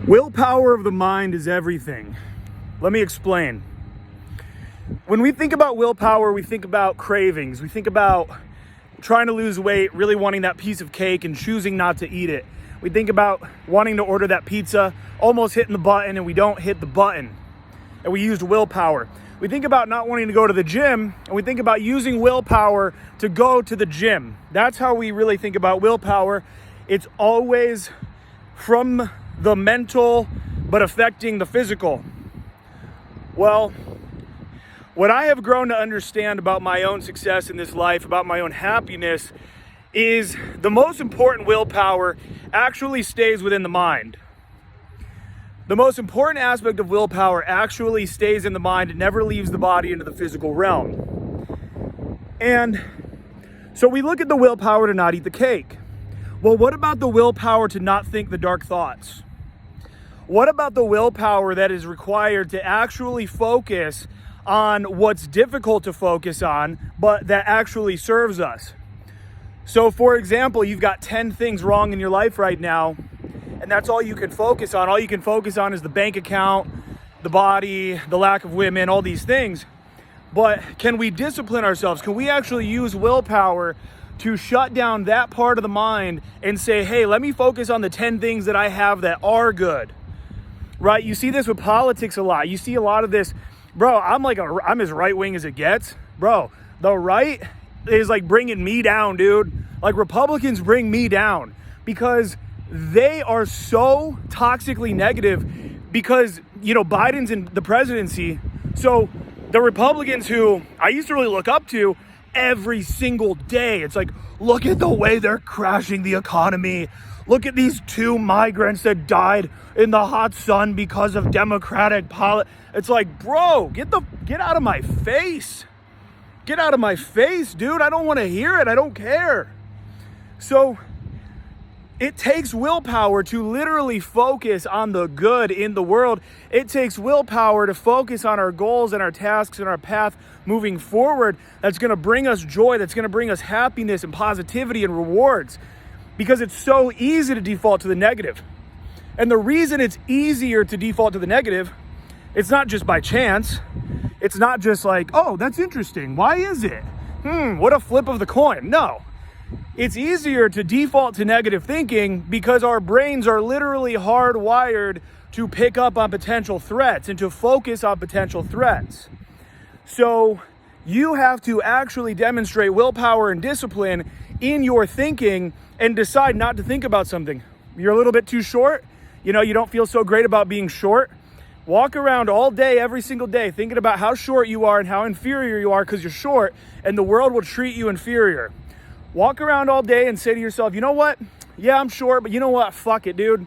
Willpower of the mind is everything. Let me explain. When we think about willpower, we think about cravings. We think about trying to lose weight, really wanting that piece of cake and choosing not to eat it. We think about wanting to order that pizza, almost hitting the button, and we don't hit the button. And we used willpower. We think about not wanting to go to the gym, and we think about using willpower to go to the gym. That's how we really think about willpower. It's always from the mental, but affecting the physical. Well, what I have grown to understand about my own success in this life, about my own happiness, is the most important willpower actually stays within the mind. The most important aspect of willpower actually stays in the mind. It never leaves the body into the physical realm. And so we look at the willpower to not eat the cake. Well, what about the willpower to not think the dark thoughts? What about the willpower that is required to actually focus on what's difficult to focus on, but that actually serves us? So for example, you've got 10 things wrong in your life right now, and that's all you can focus on. All you can focus on is the bank account, the body, the lack of women, all these things. But can we discipline ourselves? Can we actually use willpower to shut down that part of the mind and say, hey, let me focus on the 10 things that I have that are good, right? You see this with politics a lot. You see a lot of this, bro, I'm as right-wing as it gets. Bro, the right is like bringing me down, dude. Like Republicans bring me down because they are so toxically negative because, Biden's in the presidency. So the Republicans who I used to really look up to every single day, it's like, look at the way they're crashing the economy. Look at these 2 migrants that died in the hot sun because of Democratic politics. It's like, bro, get out of my face. Get out of my face, dude. I don't want to hear it. I don't care. So it takes willpower to literally focus on the good in the world. It takes willpower to focus on our goals and our tasks and our path moving forward. That's going to bring us joy. That's going to bring us happiness and positivity and rewards. Because it's so easy to default to the negative. And the reason it's easier to default to the negative, it's not just by chance. It's not just like, oh, that's interesting. Why is it? What a flip of the coin. No. It's easier to default to negative thinking because our brains are literally hardwired to pick up on potential threats and to focus on potential threats. So you have to actually demonstrate willpower and discipline in your thinking and decide not to think about something. You're a little bit too short. You don't feel so great about being short. Walk around all day, every single day, thinking about how short you are and how inferior you are because you're short, and the world will treat you inferior. Walk around all day and say to yourself, you know what? Yeah, I'm short, but you know what? Fuck it, dude.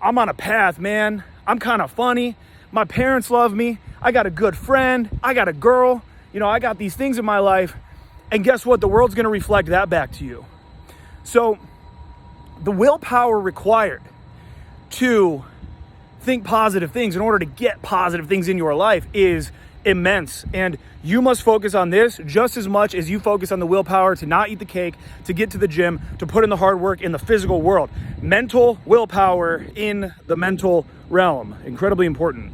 I'm on a path, man. I'm kind of funny. My parents love me. I got a good friend. I got a girl. I got these things in my life. And guess what? The world's going to reflect that back to you. So the willpower required to think positive things in order to get positive things in your life is immense. And you must focus on this just as much as you focus on the willpower to not eat the cake, to get to the gym, to put in the hard work in the physical world. Mental willpower in the mental realm. Incredibly important.